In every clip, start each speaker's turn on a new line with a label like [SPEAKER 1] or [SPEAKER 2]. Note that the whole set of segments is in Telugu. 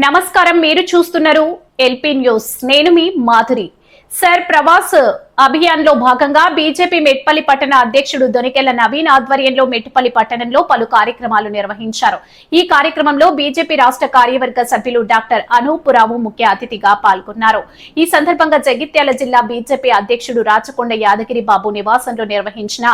[SPEAKER 1] నమస్కారం, మీరు చూస్తున్నారు ఎల్పీ న్యూస్. నేను మీ మాధురి. సర్ ప్రవాస్ అభియాన్ లో భాగంగా బీజేపీ మెట్పల్లి పట్టణ అధ్యక్షుడు దొనికెళ్ల నవీన్ ఆధ్వర్యంలో మెట్పల్లి పట్టణంలో పలు కార్యక్రమాలు నిర్వహించారు. ఈ కార్యక్రమంలో బీజేపీ రాష్ట్ర కార్యవర్గ సభ్యులు డాక్టర్ అనూపురావు ముఖ్య అతిథిగా పాల్గొన్నారు. ఈ సందర్భంగా జగిత్యాల జిల్లా బీజేపీ అధ్యక్షుడు రాచకొండ యాదగిరి బాబు నివాసంలో నిర్వహించిన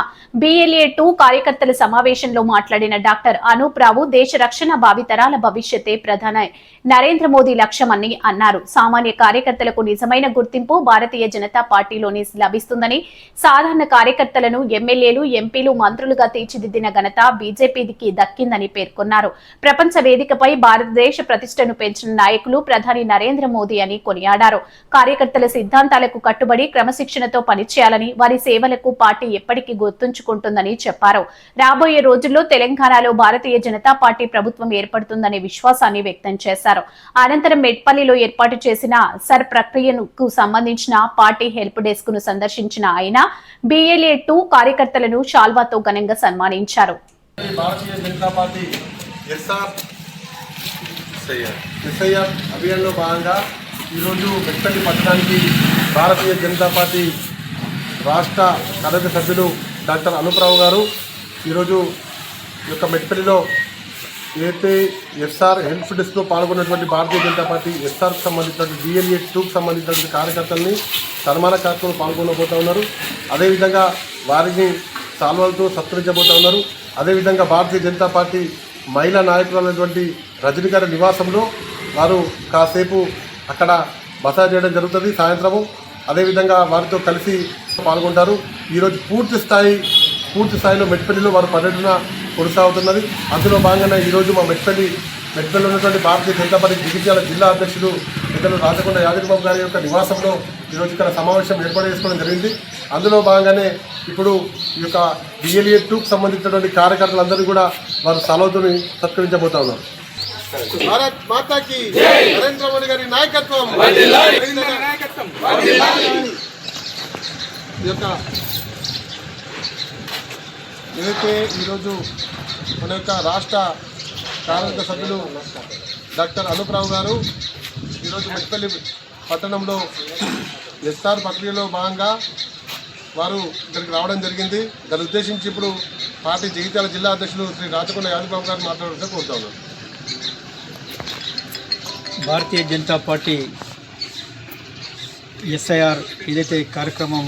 [SPEAKER 1] BLA-2 కార్యకర్తల సమావేశంలో మాట్లాడిన డాక్టర్ అనూపురావు దేశ రక్షణ భావితరాల భవిష్యత్తే ప్రధాని నరేంద్ర మోదీ లక్ష్యమని అన్నారు. సామాన్య కార్యకర్తలకు నిజమైన గుర్తింపు భారతీయ జనతా పార్టీలోని లభిస్తుందని, సాధారణ కార్యకర్తలను ఎమ్మెల్యేలు, ఎంపీలు, మంత్రులుగా తీర్చిదిద్దిన ఘనత బీజేపీకి దక్కిందని పేర్కొన్నారు. ప్రపంచ వేదికపై భారతదేశ ప్రతిష్టను పెంచిన నాయకులు ప్రధాని నరేంద్ర మోదీ అని కొనియాడారు. కార్యకర్తల సిద్ధాంతాలకు కట్టుబడి క్రమశిక్షణతో పనిచేయాలని, వారి సేవలకు పార్టీ ఎప్పటికీ గుర్తుంచుకుంటుందని చెప్పారు. రాబోయే రోజుల్లో తెలంగాణలో భారతీయ జనతా పార్టీ ప్రభుత్వం ఏర్పడుతుందనే విశ్వాసాన్ని వ్యక్తం చేశారు. అనంతరం మెట్పల్లిలో ఏర్పాటు చేసిన సర్ ప్రక్రియకు సంబంధించిన పార్టీ హెల్ప్ డెస్క్ ను సందర్శించిన ఆయన BLA-2 కార్యకర్తలను షాల్వాతో ఘనంగా సన్మానించారు.
[SPEAKER 2] భారతీయ జనతా పార్టీ SIR అభియాన్లో భాగంగా ఈరోజు మెట్పల్లి పట్టణానికి భారతీయ జనతా పార్టీ రాష్ట్ర కార్యవర్గ సభ్యులు డాక్టర్ అనూపురావు గారు ఈరోజు ఈ యొక్క మెట్పల్లిలో ఏదైతే SR హెల్ప్ డెస్క్లో పాల్గొన్నటువంటి భారతీయ జనతా పార్టీ SRకు సంబంధించినటువంటి BLA-2కు సంబంధించినటువంటి కార్యకర్తల్ని సన్మాన కార్యక్రమంలో పాల్గొనబోతూ ఉన్నారు. అదేవిధంగా వారిని సాల్వాలతో సత్కరించబోతూ ఉన్నారు. అదేవిధంగా భారతీయ జనతా పార్టీ మహిళా నాయకులైనటువంటి రజనీ గారి నివాసంలో వారు కాసేపు అక్కడ బస చేయడం జరుగుతుంది సాయంత్రము. అదేవిధంగా వారితో కలిసి పాల్గొంటారు. ఈరోజు పూర్తి స్థాయిలో మెట్పల్లిలో వారు పర్యటన కొనసాగుతున్నది. అందులో భాగంగానే ఈరోజు మా మెట్పల్లిలో ఉన్నటువంటి భారతీయ జనతా పార్టీ జగిత్యాల జిల్లా అధ్యక్షుడు పెద్దలు రాచకొండ యాదగిరిబాబు గారి యొక్క నివాసంలో ఈరోజు ఇక్కడ సమావేశం ఏర్పాటు చేసుకోవడం జరిగింది. అందులో భాగంగానే ఇప్పుడు ఈ యొక్క BLA-2కు సంబంధించినటువంటి కార్యకర్తలందరూ కూడా వారు సలవుతుని సత్కరించబోతా ఉన్నారు. భారత్ మాతాకి నరేంద్ర మోడీ గారి నాయకత్వం. ఈ యొక్క ఏదైతే ఈరోజు మన యొక్క రాష్ట్ర కార్యవర్గ సభ్యులు డాక్టర్ అనూపురావు గారు ఈరోజు మెట్పల్లి పట్టణంలో SR ప్రక్రియలో భాగంగా వారు ఇక్కడికి రావడం జరిగింది. దాన్ని ఉద్దేశించి ఇప్పుడు పార్టీ జగిత్యాల జిల్లా అధ్యక్షులు శ్రీ రాచకొండ యాదగిరిబాబు గారు మాట్లాడుతూ కోరుతా ఉన్నారు.
[SPEAKER 3] భారతీయ జనతా పార్టీ SIR ఏదైతే కార్యక్రమం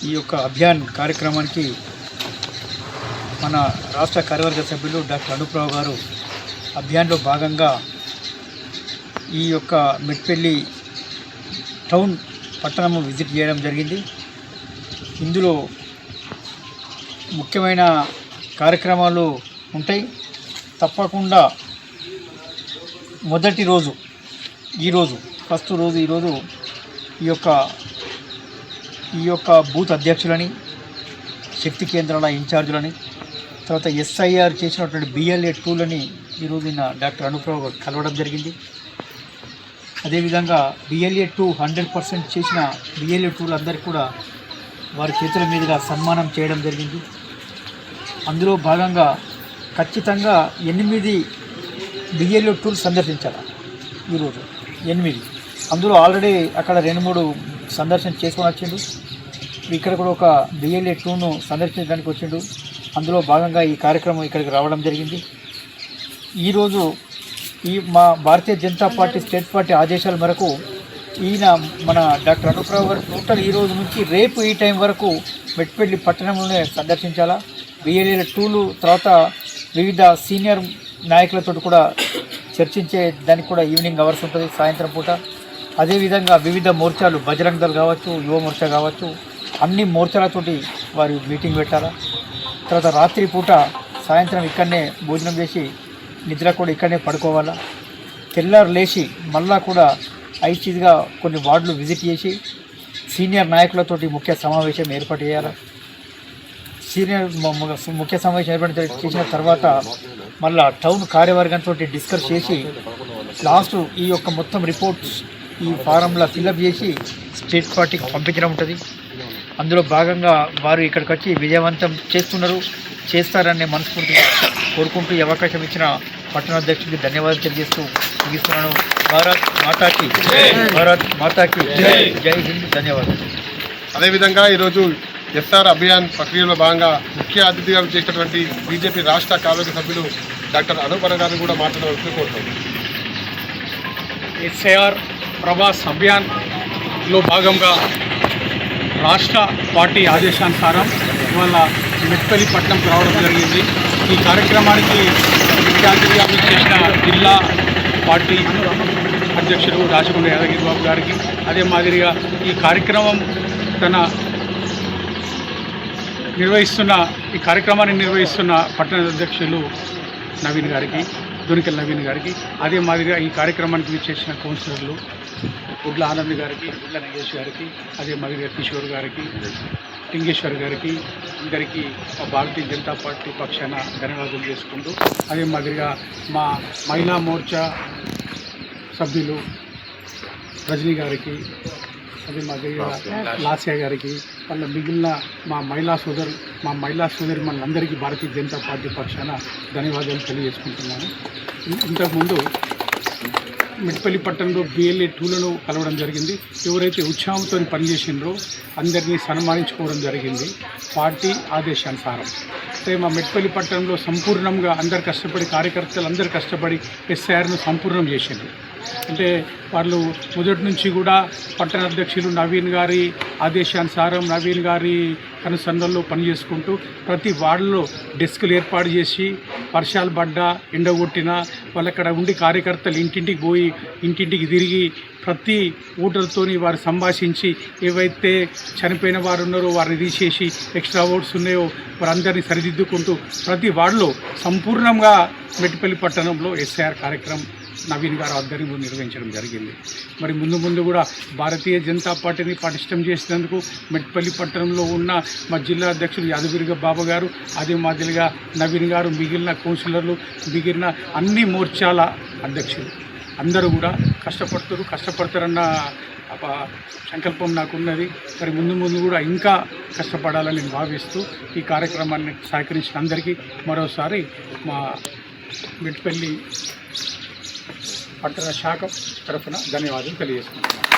[SPEAKER 3] ఈ యొక్క అభియాన్ కార్యక్రమానికి మన రాష్ట్ర కార్యవర్గ సభ్యులు డాక్టర్ అనూపురావు గారు అభియాన్లో భాగంగా ఈ యొక్క మెట్పల్లి టౌన్ పట్టణము విజిట్ చేయడం జరిగింది. ఇందులో ముఖ్యమైన కార్యక్రమాలు ఉంటాయి. తప్పకుండా మొదటి రోజు ఫస్ట్ రోజు ఈరోజు ఈ యొక్క బూత్ అధ్యక్షులని, శక్తి కేంద్రాల ఇన్ఛార్జులని, తర్వాత SIR చేసినటువంటి BLA-2లని ఈరోజు డాక్టర్ అనూపురావు కలవడం జరిగింది. అదేవిధంగా BLA-2 100% చేసిన BLA-2లందరికీ కూడా వారి చేతుల మీదుగా సన్మానం చేయడం జరిగింది. అందులో భాగంగా ఖచ్చితంగా 8 BLA-2లు సందర్శించాలి. ఈరోజు 8, అందులో ఆల్రెడీ అక్కడ 2-3 సందర్శన చేసుకొని వచ్చిండు. ఇక్కడ కూడా ఒక BLA-2ను సందర్శించడానికి వచ్చిండు. అందులో భాగంగా ఈ కార్యక్రమం ఇక్కడికి రావడం జరిగింది. ఈరోజు మా Bharatiya Janata party state party ఆదేశాల మేరకు ఈయన మన డాక్టర్ అనూపురావు గారు టోటల్ ఈ రోజు నుంచి రేపు ఈ టైం వరకు మెట్పల్లి పట్టణంలోనే సందర్శించాలా. BLA-2లు తర్వాత వివిధ సీనియర్ నాయకులతో కూడా చర్చించే దానికి కూడా ఈవినింగ్ అవర్స్ ఉంటుంది, సాయంత్రం పూట. అదేవిధంగా వివిధ మోర్చాలు, బజరంగ్ దళ్ కావచ్చు, యువ మోర్చా కావచ్చు, అన్ని మోర్చాలతోటి వారు మీటింగ్ పెట్టాలా. తర్వాత రాత్రి పూట సాయంత్రం ఇక్కడనే భోజనం చేసి నిద్ర కూడా ఇక్కడనే పడుకోవాలా. తెల్లారు లేచి మళ్ళా కూడా ఐసీగా కొన్ని వార్డులు విజిట్ చేసి సీనియర్ నాయకులతోటి ముఖ్య సమావేశం ఏర్పాటు చేయాలి. ముఖ్య సమావేశం ఏర్పాటు చేసిన తర్వాత మళ్ళా టౌన్ కార్యవర్గంతో డిస్కస్ చేసి లాస్ట్ ఈ యొక్క మొత్తం రిపోర్ట్స్ ఈ ఫారంలో ఫిల్అప్ చేసి స్టేట్ పార్టీకి పంపించడం ఉంటుంది. అందులో భాగంగా వారు ఇక్కడికి వచ్చి విజయవంతం చేస్తారని మనస్ఫూర్తిగా కోరుకుంటూ ఈ అవకాశం ఇచ్చిన పట్టణ అధ్యక్షుడికి ధన్యవాదాలు తెలియజేస్తూ ముగిస్తున్నాను. భారత్ మాతాకి భారత్ మాతాకి జై హింద్. ధన్యవాదాలు.
[SPEAKER 2] అదేవిధంగా ఈరోజు ఎస్ఆర్ అభియాన్ ప్రక్రియలో భాగంగా ముఖ్య అతిథిగా చేసినటువంటి బీజేపీ రాష్ట్ర కార్యవర్గ సభ్యులు డాక్టర్ అనుపర గారిని కూడా మాట్లాడవలసింది కోరుతున్నాను.
[SPEAKER 4] ఎస్ఐఆర్ ప్రవాస్ అభియాన్లో భాగంగా రాష్ట్ర పార్టీ ఆదేశానుసారం ఇవాళ మెట్పల్లి పట్టణంకి రావడం జరిగింది. ఈ కార్యక్రమానికి ముఖ్య అతిథిగా చేసిన జిల్లా పార్టీ అధ్యక్షుడు రాచకొండ యాదగిరి బాబు గారికి, అదే మాదిరిగా ఈ కార్యక్రమం ఈ కార్యక్రమాన్ని నిర్వహిస్తున్న పట్టణ అధ్యక్షులు నవీన్ గారికి, దొనికెల నవీన్ గారికి, అదే మాదిరిగా ఈ కార్యక్రమానికి చేసిన కౌన్సిలర్లు గుడ్ల ఆనంద్ గారికి, గుడ్ల నగేష్ గారికి, అదే మాదిరిగా కిషోర్ గారికి, లింగేశ్వర్ గారికి, అందరికీ మా భారతీయ జనతా పార్టీ పక్షాన ధన్యవాదాలు చేసుకుంటూ, అదే మాదిరిగా మా మహిళా మోర్చా సభ్యులు రజనీ గారికి, అదే మాదిరిగా లాస్యా గారికి, వాళ్ళ మిగిలిన మా మహిళా సోదరి మనందరికీ భారతీయ జనతా పార్టీ పక్షాన ధన్యవాదాలు తెలియజేసుకుంటున్నాను. ఇంతకుముందు మెట్పల్లి పట్టణంలో BLA 2లను కలవడం జరిగింది. ఎవరైతే ఉత్సాహంతో పనిచేసినారో అందరినీ సన్మానించుకోవడం జరిగింది పార్టీ ఆదేశానుసారం. అంటే మా మెట్పల్లి పట్టణంలో సంపూర్ణంగా అందరు కష్టపడి, కార్యకర్తలు అందరు కష్టపడి SIRను సంపూర్ణం చేసింది. అంటే వాళ్ళు మొదటి నుంచి కూడా పట్టణ అధ్యక్షులు నవీన్ గారి ఆదేశానుసారం, నవీన్ గారి కనుసన్నల్లో పనిచేసుకుంటూ ప్రతి వార్డులో డెస్కులు ఏర్పాటు చేసి, వర్షాలు పడ్డా ఎండగొట్టినా వాళ్ళు అక్కడ ఉండి కార్యకర్తలు ఇంటింటికి పోయి ఇంటింటికి తిరిగి ప్రతి ఓటర్తోని వారు సంభాషించి ఏవైతే చనిపోయిన వారు ఉన్నారో వారిని తీసేసి ఎక్స్ట్రా ఓట్స్ ఉన్నాయో వారందరినీ సరిదిద్దుకుంటూ ప్రతి వార్డులో సంపూర్ణంగా మెట్పల్లి పట్టణంలో SIR కార్యక్రమం నవీన్ గారు ఆధ్వర్యంలో నిర్వహించడం జరిగింది. మరి ముందు కూడా భారతీయ జనతా పార్టీని పటిష్టం చేసినందుకు మెట్పల్లి పట్టణంలో ఉన్న మా జిల్లా అధ్యక్షులు యాదగిరి బాబు గారు, అదే మాదిరిగా నవీన్ గారు, మిగిలిన కౌన్సిలర్లు, మిగిలిన అన్ని మోర్చాల అధ్యక్షులు అందరూ కూడా కష్టపడతారన్న సంకల్పం నాకున్నది. మరి ముందు కూడా ఇంకా కష్టపడాలని నేను భావిస్తూ ఈ కార్యక్రమాన్ని సహకరించిన అందరికీ మరోసారి మా మెట్పల్లి పట్టణ శాఖ తరఫున ధన్యవాదాలు తెలియజేసుకుంటున్నాను.